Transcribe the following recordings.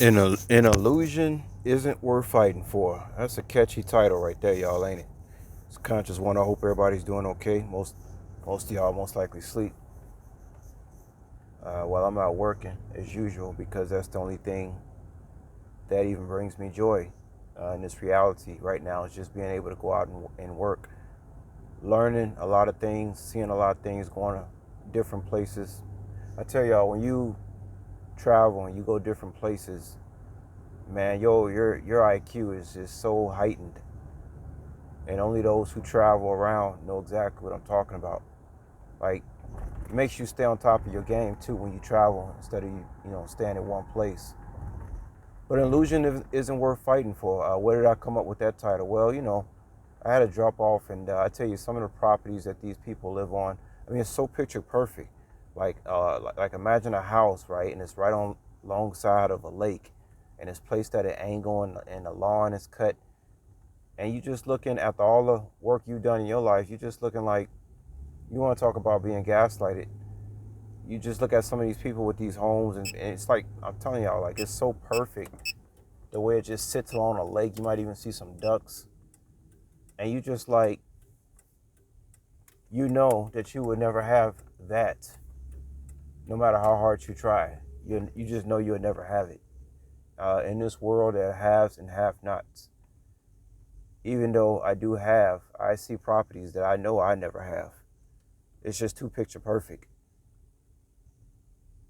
An illusion isn't worth fighting for. That's a catchy title right there, y'all, ain't it? It's a conscious one. I hope everybody's doing okay. Most of y'all most likely sleep while I'm out working as usual because that's the only thing that even brings me joy in this reality right now is just being able to go out and work, learning a lot of things, seeing a lot of things, going to different places. I tell y'all, when you travel and you go different places, man, your IQ is just so heightened, and only those who travel around know exactly what I'm talking about. Like, it makes you stay on top of your game too when you travel instead of you staying in one place. But illusion isn't worth fighting for. Where did I come up with that title? Well, I had to drop off, and I tell you some of the properties that these people live on. I mean, it's so picture perfect. Like imagine a house, right, and it's right on alongside of a lake, and it's placed at an angle, and the lawn is cut, and you just looking after all the work you've done in your life. You just looking like you want to talk about being gaslighted. You just look at some of these people with these homes, and it's like I'm telling y'all, like it's so perfect the way it just sits along a lake. You might even see some ducks, and you just like you know that you would never have that, no matter how hard you try. You just know you would never have it in this world that haves and have-nots. Even though I do have, I see properties that I know I never have. It's just too picture perfect.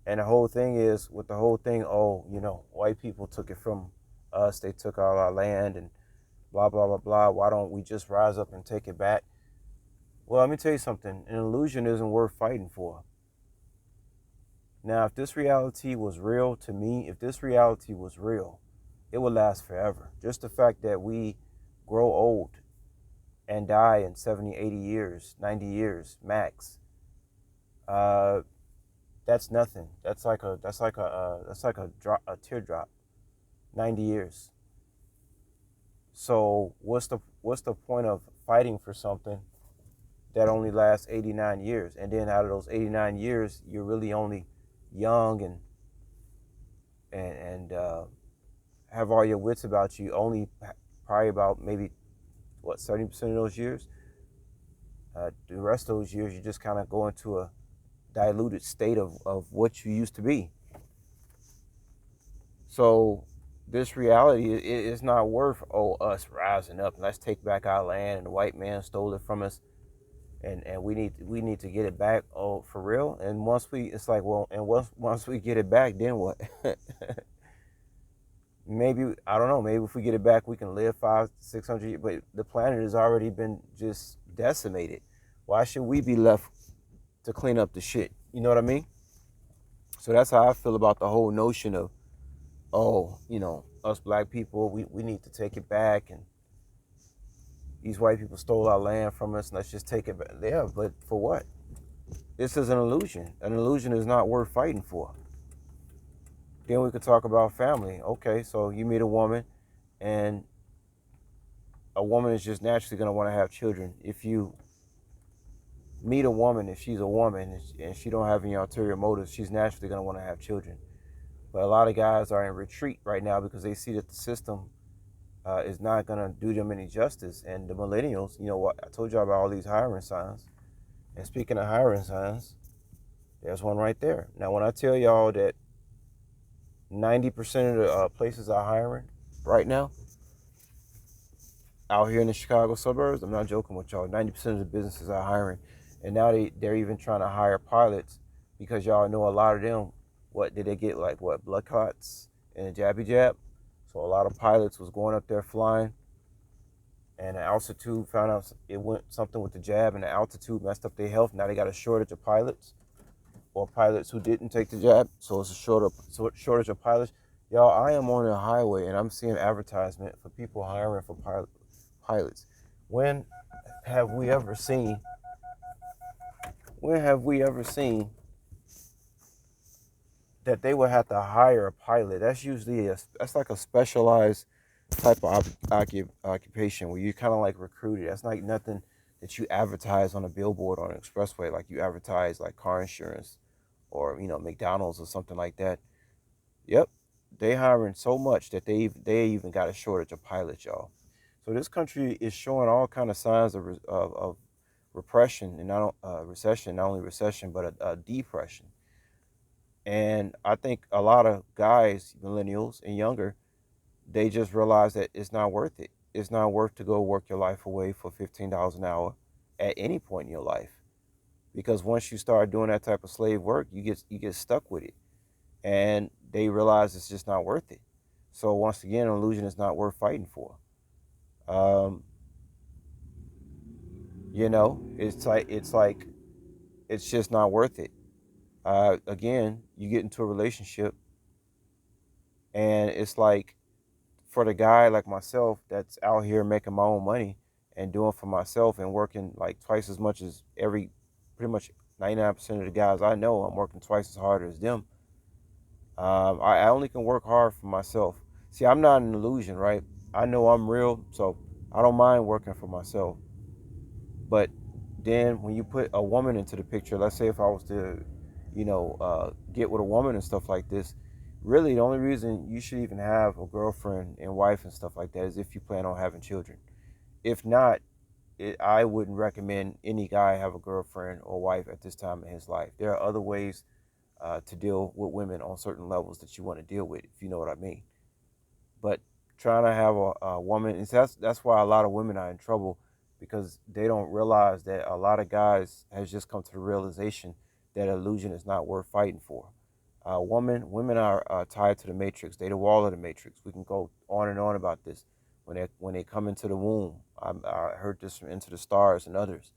And the whole thing is with the whole thing, oh, white people took it from us, they took all our land and blah, blah, blah, blah. Why don't we just rise up and take it back? Well, let me tell you something. An illusion isn't worth fighting for. Now, if this reality was real to me, if this reality was real, it would last forever. Just the fact that we grow old and die in 70, 80 years, 90 years max, uh, that's nothing. That's like a drop, a teardrop. 90 years. So what's the point of fighting for something that only lasts 89 years? And then out of those 89 years, you're really only young and have all your wits about you. Only probably about maybe what 70% of those years. The rest of those years, you just kind of go into a diluted state of what you used to be. So this reality is not worth us rising up. Let's take back our land, and the white man stole it from us, and we need to get it back. Oh, for real? And once we, it's like, well, and once we get it back, then what? Maybe, I don't know. Maybe if we get it back, we can live 500, 600 years. But the planet has already been just decimated. Why should we be left to clean up the shit? You know what I mean? So that's how I feel about the whole notion of, oh, us black people, we need to take it back, and these white people stole our land from us, and let's just take it back. Yeah, but for what? This is an illusion. An illusion is not worth fighting for. Then we could talk about family. Okay, so you meet a woman, and a woman is just naturally going to want to have children. If you meet a woman, if she's a woman and she don't have any ulterior motives, she's naturally going to want to have children. But a lot of guys are in retreat right now because they see that the system is not going to do them any justice. And the millennials, you know what? I told you about all these hiring signs. And speaking of hiring signs, there's one right there. Now, when I tell y'all that 90% of the places are hiring right now out here in the Chicago suburbs, I'm not joking with y'all. 90% of the businesses are hiring. And now they're even trying to hire pilots because y'all know a lot of them, what did they get, like what, blood clots and a jabby jab? So a lot of pilots was going up there flying, and the altitude found out it went something with the jab, and the altitude messed up their health. Now they got a shortage of pilots, or pilots who didn't take the jab. So it's a shortage of pilots. Y'all, I am on a highway and I'm seeing advertisement for people hiring for pilots. When have we ever seen? When have we ever seen that they would have to hire a pilot? That's usually that's like a specialized type of occupation where you kind of like recruited. That's like nothing that you advertise on a billboard on an expressway, like you advertise like car insurance or McDonald's or something like that. Yep, they hiring so much that they even got a shortage of pilots, y'all. So this country is showing all kind of signs of repression and not recession, not only recession but a depression. And I think a lot of guys, millennials and younger, they just realize that it's not worth it. It's not worth to go work your life away for $15 an hour at any point in your life, because once you start doing that type of slave work, you get stuck with it, and they realize it's just not worth it. So once again, an illusion is not worth fighting for. Um, it's like it's just not worth it. Again, you get into a relationship, and it's like, for the guy like myself that's out here making my own money and doing for myself and working like twice as much as pretty much 99% of the guys I know, I'm working twice as hard as them. I only can work hard for myself. See, I'm not an illusion, right? I know I'm real, so I don't mind working for myself. But then when you put a woman into the picture, let's say if I was to, get with a woman and stuff like this, really the only reason you should even have a girlfriend and wife and stuff like that is if you plan on having children. If not, I wouldn't recommend any guy have a girlfriend or wife at this time in his life. There are other ways to deal with women on certain levels that you want to deal with, if you know what I mean. But trying to have a woman, and that's why a lot of women are in trouble, because they don't realize that a lot of guys has just come to the realization that illusion is not worth fighting for. Women are tied to the matrix. They the wall of the matrix. We can go on and on about this. When they come into the womb, I heard this from Into the Stars and others.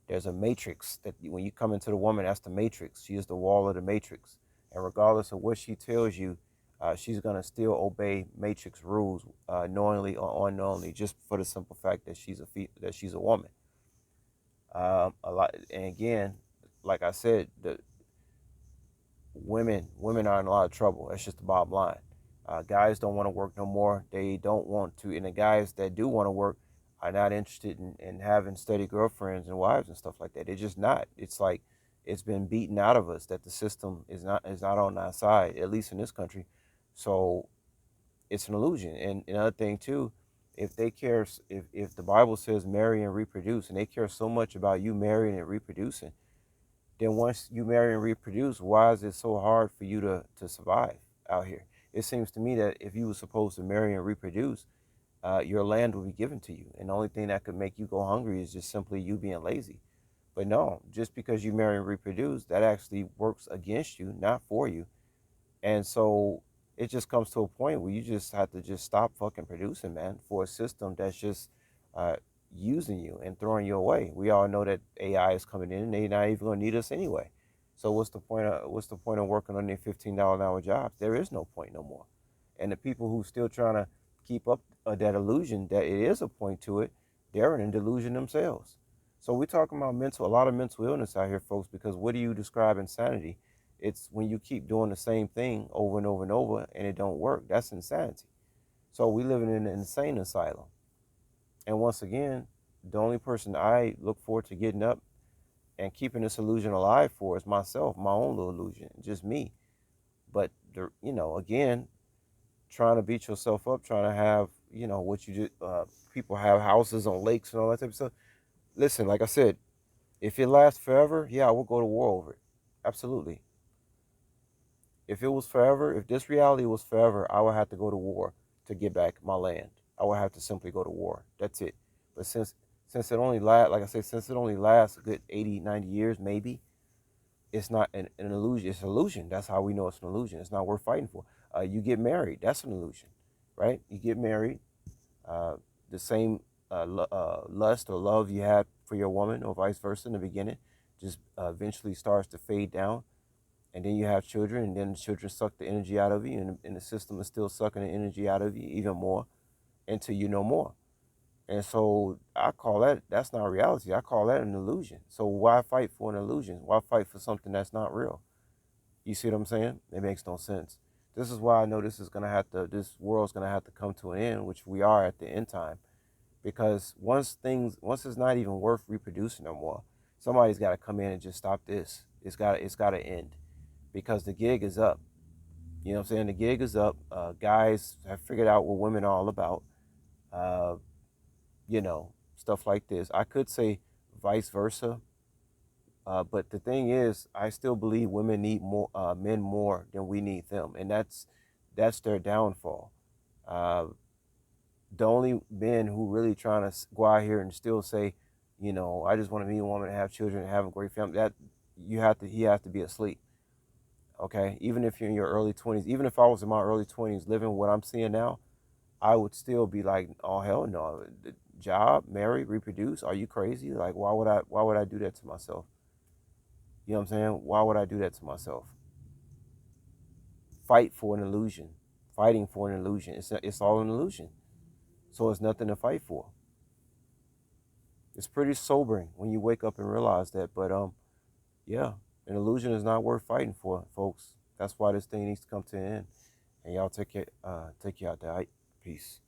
There's a matrix that when you come into the woman, that's the matrix. She is the wall of the matrix, and regardless of what she tells you, she's gonna still obey matrix rules, knowingly or unknowingly, just for the simple fact that she's a woman. A lot, and again, like I said, the women are in a lot of trouble. That's just the bottom line. Guys don't want to work no more. They don't want to, and the guys that do want to work are not interested in having steady girlfriends and wives and stuff like that. They're just not. It's like it's been beaten out of us that the system is not on our side, at least in this country. So it's an illusion. And another thing too, if they care, if the Bible says marry and reproduce, and they care so much about you marrying and reproducing, then once you marry and reproduce, why is it so hard for you to survive out here? It seems to me that if you were supposed to marry and reproduce, your land will be given to you. And the only thing that could make you go hungry is just simply you being lazy. But no, just because you marry and reproduce, that actually works against you, not for you. And so it just comes to a point where you just have to just stop fucking producing, man, for a system that's just uh, using you and throwing you away. We all know that AI is coming in and they're not even gonna need us anyway. So what's the point of working on their $15 an hour jobs? There is no point no more. And the people who still trying to keep up that illusion that it is a point to it, they're in a delusion themselves. So we're talking about a lot of mental illness out here, folks, because what do you describe insanity? It's when you keep doing the same thing over and over and over and it don't work. That's insanity. So we living in an insane asylum. And once again, the only person I look forward to getting up and keeping this illusion alive for is myself, my own little illusion, just me. But again, trying to beat yourself up, trying to have, what you do. People have houses on lakes and all that type of stuff. Listen, like I said, if it lasts forever, yeah, I will go to war over it. Absolutely. If it was forever, if this reality was forever, I would have to go to war to get back my land. I would have to simply go to war. That's it. But since it only lasts, like I said, since it only lasts a good 80, 90 years, maybe, it's not an illusion. It's an illusion. That's how we know it's an illusion. It's not worth fighting for. You get married. That's an illusion, right? You get married. Uh, the same lust or love you had for your woman, or vice versa, in the beginning, just eventually starts to fade down, and then you have children, and then the children suck the energy out of you, and the system is still sucking the energy out of you even more until you know more. And so I call that's not reality. I call that an illusion. So why fight for an illusion? Why fight for something that's not real? You see what I'm saying? It makes no sense. This is why I know this world's gonna have to come to an end, which we are at the end time. Because once it's not even worth reproducing no more, somebody's got to come in and just stop this. It's got to end, because the gig is up. You know what I'm saying? The gig is up. Guys have figured out what women are all about. Uh, Stuff like this. I could say vice versa. But the thing is, I still believe women need more men more than we need them, and that's their downfall. Uh, the only men who really trying to go out here and still say, I just want to meet a woman and have children and have a great family. That he has to be asleep. Okay, even if you're in your early 20s, even if I was in my early 20s living what I'm seeing now, I would still be like, oh hell no, the job, marry, reproduce. Are you crazy? Like, why would I do that to myself? You know what I'm saying? Why would I do that to myself? Fight for an illusion, fighting for an illusion. It's all an illusion. So it's nothing to fight for. It's pretty sobering when you wake up and realize that. But yeah, an illusion is not worth fighting for, folks. That's why this thing needs to come to an end. And y'all take it out there. Peace.